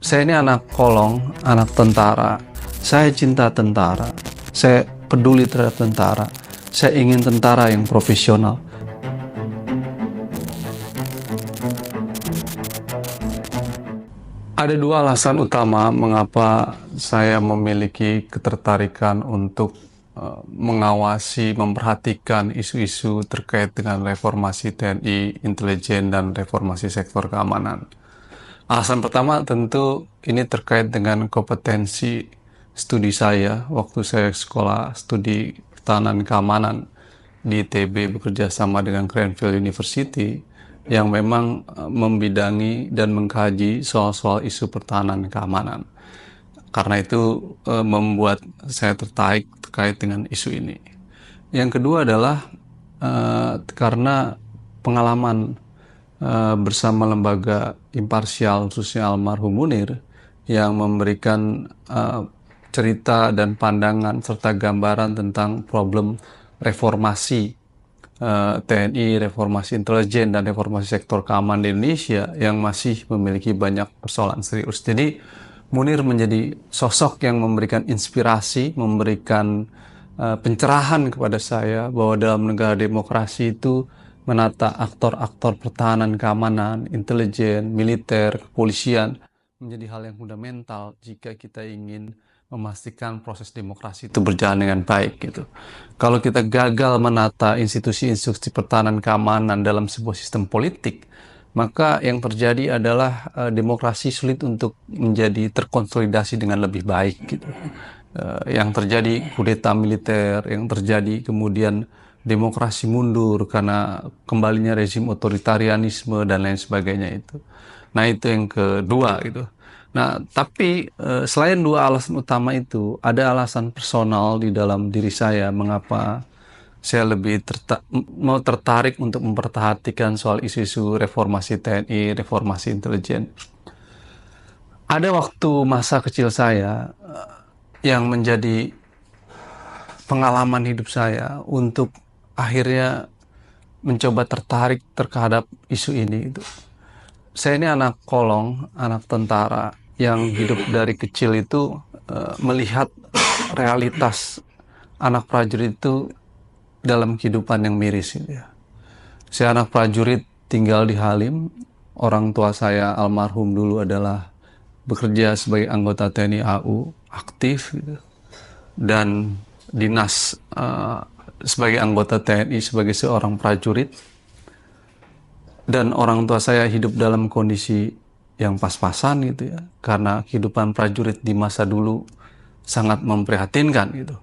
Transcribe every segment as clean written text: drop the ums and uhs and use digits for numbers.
Saya ini anak kolong, anak tentara. Saya cinta tentara. Saya peduli terhadap tentara. Saya ingin tentara yang profesional. Ada dua alasan utama mengapa saya memiliki ketertarikan untuk mengawasi, memperhatikan isu-isu terkait dengan reformasi TNI, intelijen, dan reformasi sektor keamanan. Alasan pertama tentu ini terkait dengan kompetensi studi saya waktu saya sekolah studi pertahanan keamanan di ITB bekerja sama dengan Cranfield University yang memang membidangi dan mengkaji soal-soal isu pertahanan keamanan. Karena itu membuat saya tertarik terkait dengan isu ini. Yang kedua adalah karena pengalaman bersama lembaga imparsial khususnya almarhum Munir yang memberikan cerita dan pandangan serta gambaran tentang problem reformasi TNI, reformasi intelijen, dan reformasi sektor keamanan di Indonesia yang masih memiliki banyak persoalan serius. Jadi Munir menjadi sosok yang memberikan inspirasi, memberikan pencerahan kepada saya bahwa dalam negara demokrasi itu menata aktor-aktor pertahanan keamanan, intelijen, militer, kepolisian menjadi hal yang fundamental jika kita ingin memastikan proses demokrasi itu berjalan dengan baik gitu. Kalau kita gagal menata institusi-institusi pertahanan keamanan dalam sebuah sistem politik, maka yang terjadi adalah demokrasi sulit untuk menjadi terkonsolidasi dengan lebih baik gitu. Yang terjadi kudeta militer, yang terjadi kemudian demokrasi mundur karena kembalinya rezim otoritarianisme dan lain sebagainya itu. Nah, itu yang kedua gitu. Nah, tapi selain dua alasan utama itu, ada alasan personal di dalam diri saya mengapa saya lebih mau tertarik untuk memperhatikan soal isu-isu reformasi TNI, reformasi intelijen. Ada waktu masa kecil saya yang menjadi pengalaman hidup saya untuk akhirnya mencoba tertarik terhadap isu ini. Saya ini anak kolong, anak tentara yang hidup dari kecil itu melihat realitas anak prajurit itu dalam kehidupan yang miris gitu ya. Saya anak prajurit tinggal di Halim. Orang tua saya almarhum dulu adalah bekerja sebagai anggota TNI AU aktif gitu. Dan dinas sebagai anggota TNI sebagai seorang prajurit. Dan orang tua saya hidup dalam kondisi yang pas-pasan gitu ya, karena kehidupan prajurit di masa dulu sangat memprihatinkan gitu.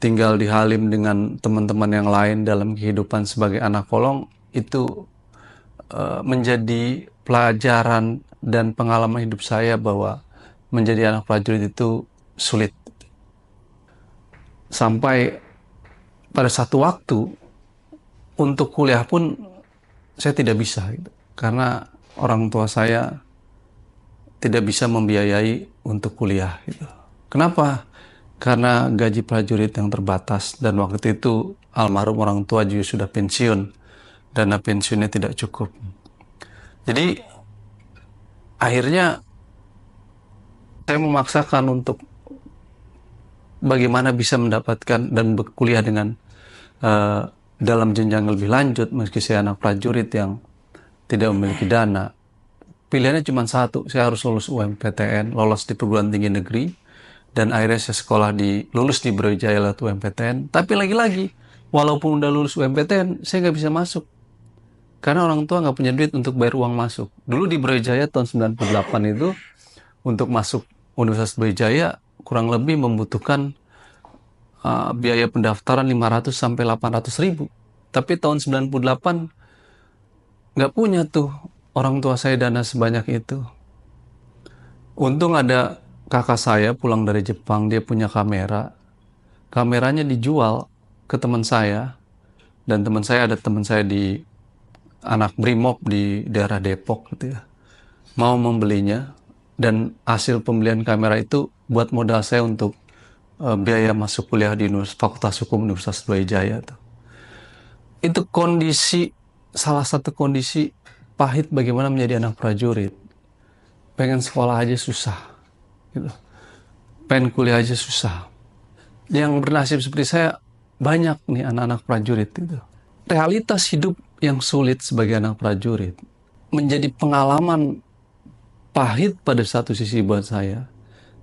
Tinggal di Halim dengan teman-teman yang lain dalam kehidupan sebagai anak kolong itu menjadi pelajaran dan pengalaman hidup saya bahwa menjadi anak prajurit itu sulit. Sampai pada satu waktu untuk kuliah pun saya tidak bisa gitu. Karena orang tua saya tidak bisa membiayai untuk kuliah gitu. Kenapa? Karena gaji prajurit yang terbatas dan waktu itu almarhum orang tua juga sudah pensiun. Dana pensiunnya tidak cukup. Jadi akhirnya saya memaksakan untuk bagaimana bisa mendapatkan dan berkuliah dengan dalam jenjang lebih lanjut meski saya anak prajurit yang tidak memiliki dana. Pilihannya cuma satu, saya harus lulus UMPTN, lolos di perguruan tinggi negeri, dan akhirnya saya sekolah lulus di Brawijaya lewat UMPTN. Tapi lagi-lagi, walaupun udah lulus UMPTN, saya nggak bisa masuk. Karena orang tua nggak punya duit untuk bayar uang masuk. Dulu di Brawijaya tahun 98 itu, untuk masuk Universitas Brawijaya, kurang lebih membutuhkan biaya pendaftaran 500 sampai 800 ribu. Tapi tahun 98 nggak punya tuh orang tua saya dana sebanyak itu. Untung ada kakak saya pulang dari Jepang, dia punya kamera. Kameranya dijual ke teman saya. Dan teman saya ada teman saya di anak Brimob di daerah Depok gitu ya. Mau membelinya dan hasil pembelian kamera itu buat modal saya untuk biaya masuk kuliah di Fakultas Hukum Universitas Brawijaya tuh. Itu salah satu kondisi pahit bagaimana menjadi anak prajurit. pengen sekolah aja susah, gitu. Pengen kuliah aja susah. Yang bernasib seperti saya banyak nih anak-anak prajurit itu. Realitas hidup yang sulit sebagai anak prajurit menjadi pengalaman pahit pada satu sisi buat saya,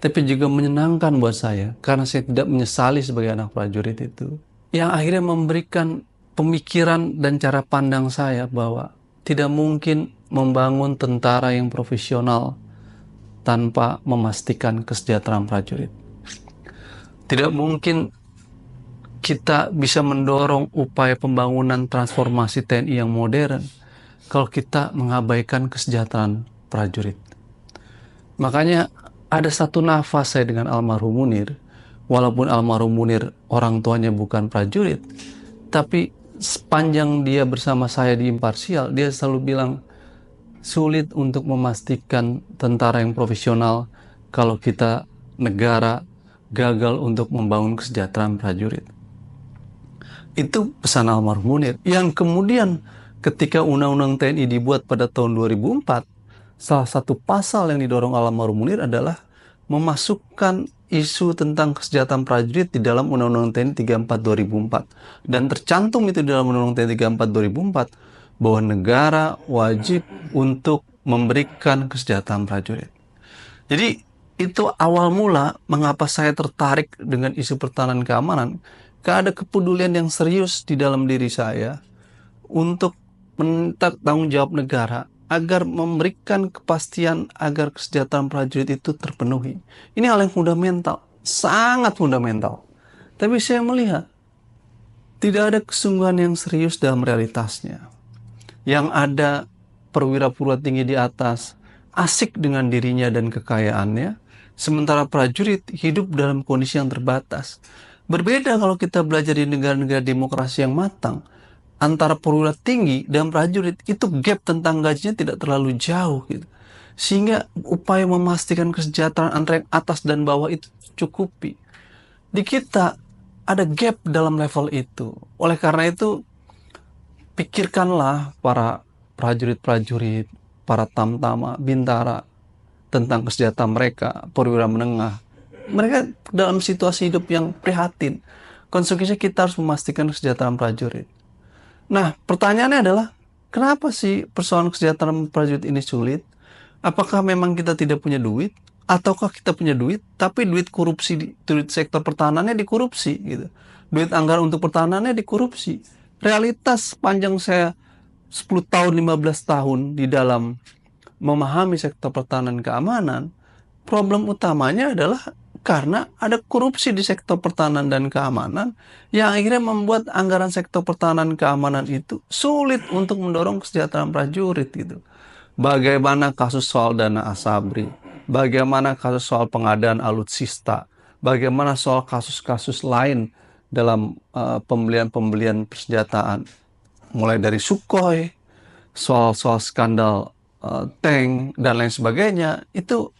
tapi juga menyenangkan buat saya karena saya tidak menyesali sebagai anak prajurit itu. Yang akhirnya memberikan pemikiran dan cara pandang saya bahwa tidak mungkin membangun tentara yang profesional tanpa memastikan kesejahteraan prajurit. Tidak mungkin kita bisa mendorong upaya pembangunan transformasi TNI yang modern kalau kita mengabaikan kesejahteraan prajurit. Makanya ada satu nafas saya dengan almarhum Munir, walaupun almarhum Munir orang tuanya bukan prajurit, tapi sepanjang dia bersama saya di Imparsial, dia selalu bilang sulit untuk memastikan tentara yang profesional kalau kita negara gagal untuk membangun kesejahteraan prajurit. Itu pesan almarhum Munir. Yang kemudian ketika Undang-Undang TNI dibuat pada tahun 2004, salah satu pasal yang didorong almarhum Munir adalah memasukkan isu tentang kesejahteraan prajurit di dalam Undang-Undang TNI 34 2004. Dan tercantum itu di dalam Undang-Undang TNI 34 2004 bahwa negara wajib untuk memberikan kesejahteraan prajurit. Jadi itu awal mula mengapa saya tertarik dengan isu pertahanan keamanan. Karena ada kepedulian yang serius di dalam diri saya untuk meminta tanggung jawab negara agar memberikan kepastian agar kesejahteraan prajurit itu terpenuhi. Ini hal yang fundamental, sangat fundamental. Tapi saya melihat tidak ada kesungguhan yang serius dalam realitasnya. Yang ada perwira-perwira tinggi di atas asik dengan dirinya dan kekayaannya, sementara prajurit hidup dalam kondisi yang terbatas. Berbeda kalau kita belajar di negara-negara demokrasi yang matang, antara perwira tinggi dan prajurit itu gap tentang gajinya tidak terlalu jauh gitu. Sehingga upaya memastikan kesejahteraan antara yang atas dan bawah itu cukupi. Di kita ada gap dalam level itu. Oleh karena itu, pikirkanlah para prajurit-prajurit, para tamtama, bintara tentang kesejahteraan mereka, perwira menengah. Mereka dalam situasi hidup yang prihatin. Konsekuensinya kita harus memastikan kesejahteraan prajurit. Nah, pertanyaannya adalah, kenapa sih persoalan kesejahteraan prajurit ini sulit? Apakah memang kita tidak punya duit? Ataukah kita punya duit, tapi duit korupsi, duit sektor pertahanannya dikorupsi gitu. Duit anggaran untuk pertahanannya dikorupsi. Realitas panjang saya 10 tahun, 15 tahun di dalam memahami sektor pertahanan keamanan, problem utamanya adalah karena ada korupsi di sektor pertahanan dan keamanan yang akhirnya membuat anggaran sektor pertahanan keamanan itu sulit untuk mendorong kesejahteraan prajurit gitu. Bagaimana kasus soal dana Asabri, bagaimana kasus soal pengadaan alutsista, bagaimana soal kasus-kasus lain dalam pembelian-pembelian persenjataan, mulai dari Sukhoi, soal-soal skandal tank dan lain sebagainya, itu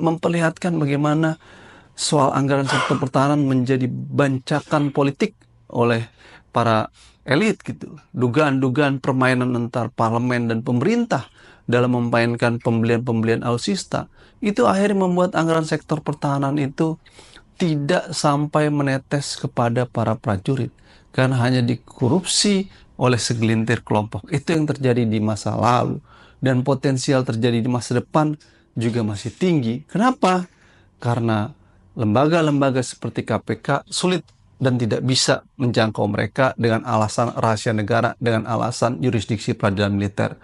memperlihatkan bagaimana soal anggaran sektor pertahanan menjadi bancakan politik oleh para elit gitu. Dugaan-dugaan permainan antar parlemen dan pemerintah dalam memainkan pembelian-pembelian alutsista itu akhirnya membuat anggaran sektor pertahanan itu tidak sampai menetes kepada para prajurit karena hanya dikorupsi oleh segelintir kelompok. Itu yang terjadi di masa lalu dan potensial terjadi di masa depan juga masih tinggi. Kenapa? Karena lembaga-lembaga seperti KPK sulit dan tidak bisa menjangkau mereka dengan alasan rahasia negara, dengan alasan yurisdiksi peradilan militer.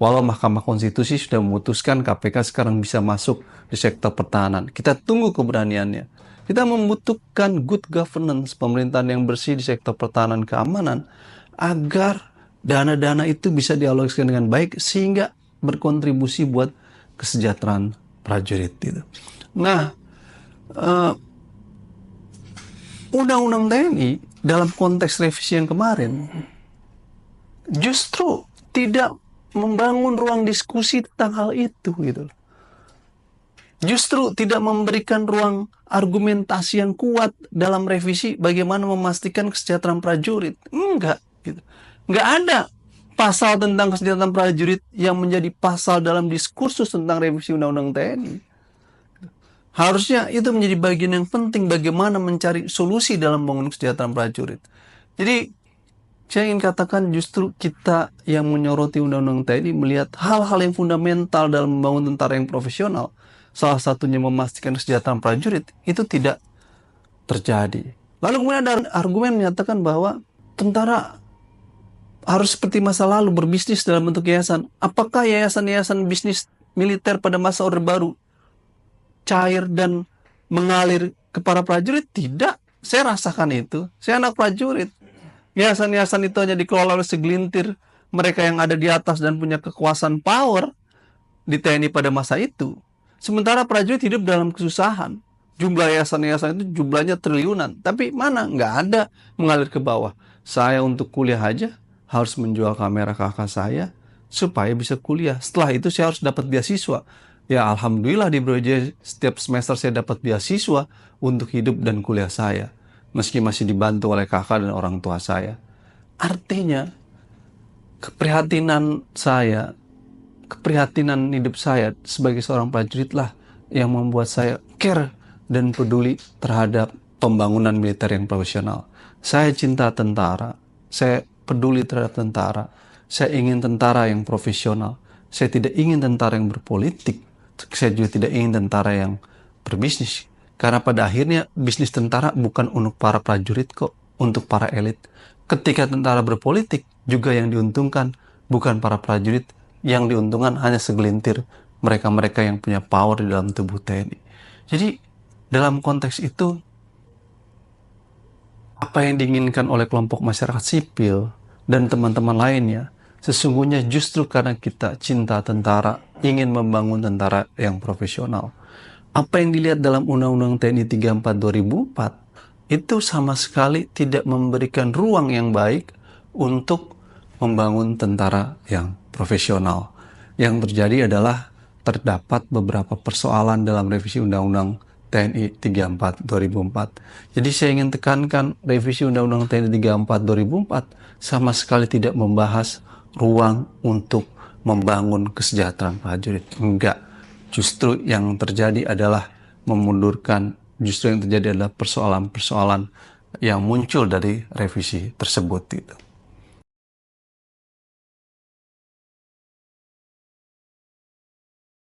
Walau Mahkamah Konstitusi sudah memutuskan KPK sekarang bisa masuk di sektor pertahanan. Kita tunggu keberaniannya. Kita membutuhkan good governance, pemerintahan yang bersih di sektor pertahanan keamanan, agar dana-dana itu bisa dialokasikan dengan baik sehingga berkontribusi buat kesejahteraan prajurit itu. Nah, Undang-Undang TNI dalam konteks revisi yang kemarin justru tidak membangun ruang diskusi tentang hal itu gitu. Justru tidak memberikan ruang argumentasi yang kuat dalam revisi bagaimana memastikan kesejahteraan prajurit. Enggak gitu. Enggak ada pasal tentang kesejahteraan prajurit yang menjadi pasal dalam diskursus tentang revisi Undang-Undang TNI. Harusnya itu menjadi bagian yang penting bagaimana mencari solusi dalam membangun kesejahteraan prajurit. Jadi, saya ingin katakan justru kita yang menyoroti Undang-Undang TNI melihat hal-hal yang fundamental dalam membangun tentara yang profesional. Salah satunya memastikan kesejahteraan prajurit itu tidak terjadi. Lalu kemudian ada argumen menyatakan bahwa tentara harus seperti masa lalu berbisnis dalam bentuk yayasan. Apakah yayasan-yayasan bisnis militer pada masa Orde Baru cair dan mengalir ke para prajurit? Tidak. Saya rasakan itu. Saya anak prajurit. Yayasan-yayasan itu hanya dikelola oleh segelintir mereka yang ada di atas dan punya kekuasaan power di TNI pada masa itu. Sementara prajurit hidup dalam kesusahan. Jumlah yayasan-yayasan itu jumlahnya triliunan. Tapi mana? Nggak ada mengalir ke bawah. Saya untuk kuliah aja harus menjual kamera kakak saya supaya bisa kuliah. Setelah itu saya harus dapat beasiswa. Ya alhamdulillah di Brawijaya setiap semester saya dapat beasiswa untuk hidup dan kuliah saya. Meski masih dibantu oleh kakak dan orang tua saya. Artinya, keprihatinan hidup saya sebagai seorang prajurit lah yang membuat saya care dan peduli terhadap pembangunan militer yang profesional. Saya cinta tentara, saya peduli terhadap tentara, saya ingin tentara yang profesional, saya tidak ingin tentara yang berpolitik, saya juga tidak ingin tentara yang berbisnis. Karena pada akhirnya bisnis tentara bukan untuk para prajurit kok, untuk para elit. Ketika tentara berpolitik, juga yang diuntungkan bukan para prajurit, yang diuntungkan hanya segelintir mereka-mereka yang punya power di dalam tubuh TNI. Jadi dalam konteks itu, apa yang diinginkan oleh kelompok masyarakat sipil dan teman-teman lainnya, sesungguhnya justru karena kita cinta tentara, ingin membangun tentara yang profesional. Apa yang dilihat dalam Undang-Undang TNI 34 2004 itu sama sekali tidak memberikan ruang yang baik untuk membangun tentara yang profesional. Yang terjadi adalah terdapat beberapa persoalan dalam revisi Undang-Undang TNI 34 2004. Jadi saya ingin tekankan revisi Undang-Undang TNI 34 2004 sama sekali tidak membahas ruang untuk membangun kesejahteraan prajurit. Enggak. Justru yang terjadi adalah memundurkan, justru yang terjadi adalah persoalan-persoalan yang muncul dari revisi tersebut. Gitu.